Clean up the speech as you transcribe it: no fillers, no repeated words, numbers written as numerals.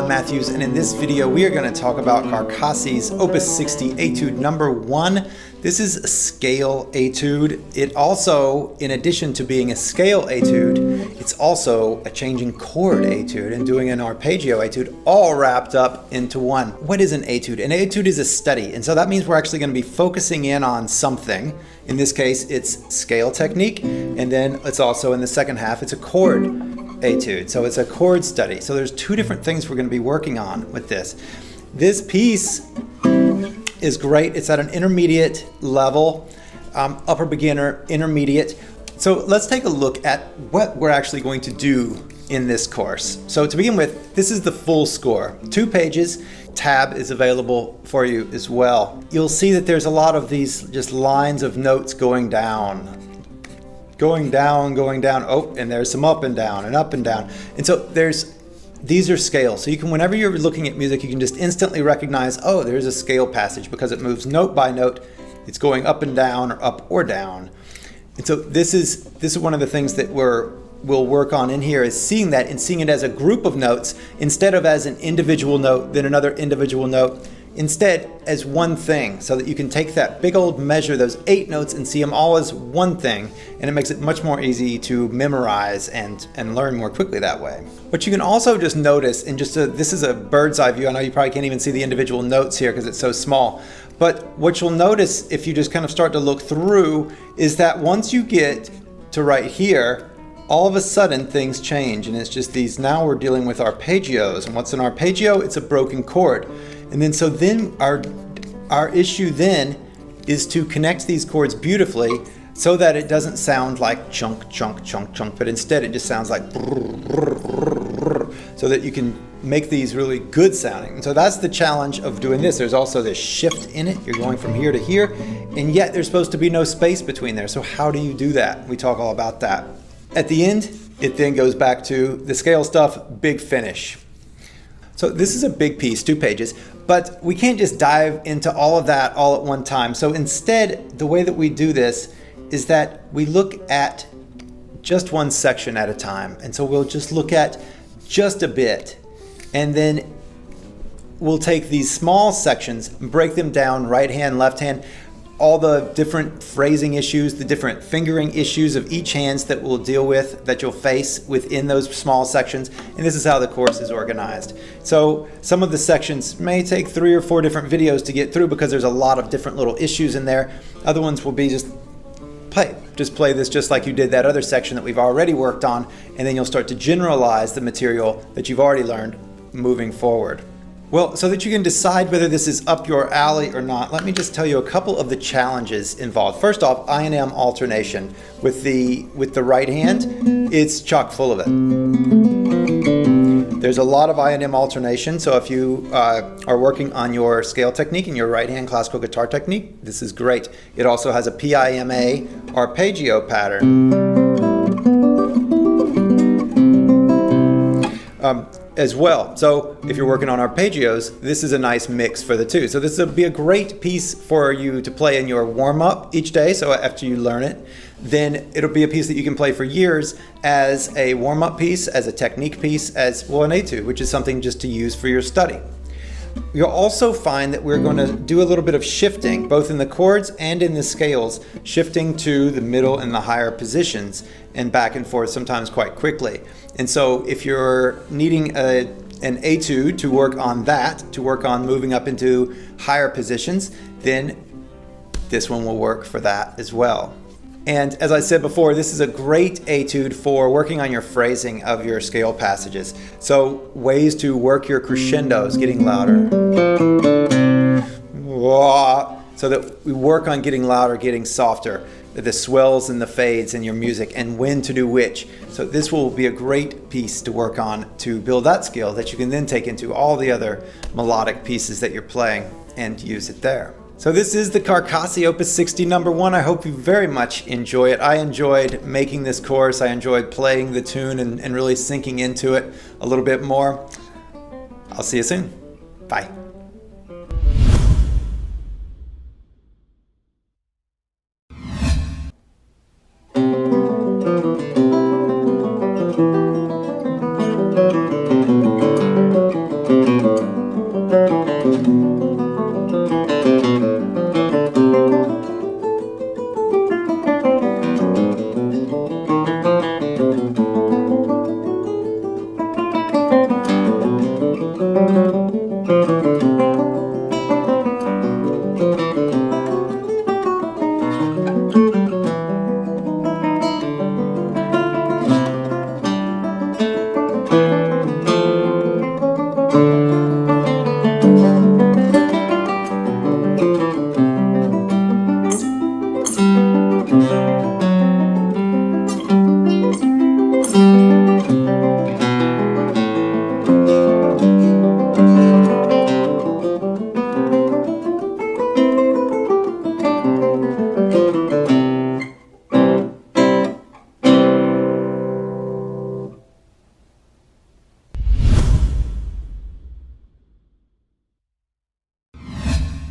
Matthews, and in this video we are going to talk about Carcassi's Opus 60 Etude number 1. This is a scale etude. It also, in addition to being a scale etude, it's also a changing chord etude and doing an arpeggio etude, all wrapped up into one. What is an etude? An etude is a study, and so that means we're actually going to be focusing in on something. In this case, it's scale technique, and then it's also, in the second half, it's a chord etude. So it's a chord study. So there's two different things we're going to be working on with this. This piece is great. It's at an intermediate level, upper beginner, intermediate. So let's take a look at what we're actually going to do in this course. So to begin with, this is the full score. 2 pages. Tab is available for you as well. You'll see that there's a lot of these just lines of notes going down. Going down. Oh, and there's some up and down and up and down. And so these are scales. So you can, whenever you're looking at music, you can just instantly recognize, oh, there's a scale passage because it moves note by note. It's going up and down or up or down. And so this is one of the things that we'll work on in here, is seeing that and seeing it as a group of notes instead of as an individual note, then another individual note. Instead, as one thing, so that you can take that big old measure, those 8 notes, and see them all as one thing, and it makes it much more easy to memorize and learn more quickly that way. But you can also just notice, and this is a bird's eye view. I know you probably can't even see the individual notes here because it's so small. But what you'll notice if you just kind of start to look through is that once you get to right here, all of a sudden things change, and it's just these. Now we're dealing with arpeggios, and what's an arpeggio? It's a broken chord. And then our issue then is to connect these chords beautifully so that it doesn't sound like chunk, chunk, chunk, chunk, but instead it just sounds like so that you can make these really good sounding. And so that's the challenge of doing this. There's also this shift in it. You're going from here to here, and yet there's supposed to be no space between there. So how do you do that? We talk all about that. At the end, it then goes back to the scale stuff, big finish. So this is a big piece, 2 pages, but we can't just dive into all of that all at one time. So instead, the way that we do this is that we look at just one section at a time. And so we'll just look at just a bit, and then we'll take these small sections and break them down, right hand, left hand, all the different phrasing issues, the different fingering issues of each hands that we'll deal with, that you'll face within those small sections. And this is how the course is organized. So some of the sections may take 3 or 4 different videos to get through because there's a lot of different little issues in there. Other ones will be just play this just like you did that other section that we've already worked on, and then you'll start to generalize the material that you've already learned moving forward. Well, so that you can decide whether this is up your alley or not, let me just tell you a couple of the challenges involved. First off, I&M alternation. With the right hand, it's chock full of it. There's a lot of I&M alternation, so if you are working on your scale technique and your right hand classical guitar technique, this is great. It also has a PIMA arpeggio pattern. As well. So if you're working on arpeggios, this is a nice mix for the two. So this will be a great piece for you to play in your warm-up each day. So after you learn it, then it'll be a piece that you can play for years as a warm-up piece, as a technique piece, as well an etude, which is something just to use for your study. You'll also find that we're going to do a little bit of shifting, both in the chords and in the scales, shifting to the middle and the higher positions and back and forth sometimes quite quickly. And so if you're needing an etude to work on that, to work on moving up into higher positions, then this one will work for that as well. And as I said before, this is a great etude for working on your phrasing of your scale passages. So ways to work your crescendos, getting louder. So that we work on getting louder, getting softer, the swells and the fades in your music, and when to do which. So this will be a great piece to work on to build that skill that you can then take into all the other melodic pieces that you're playing and use it there. So this is the Carcassi Opus 60 number 1. I hope you very much enjoy it. I enjoyed making this course. I enjoyed playing the tune and really sinking into it a little bit more. I'll see you soon. Bye.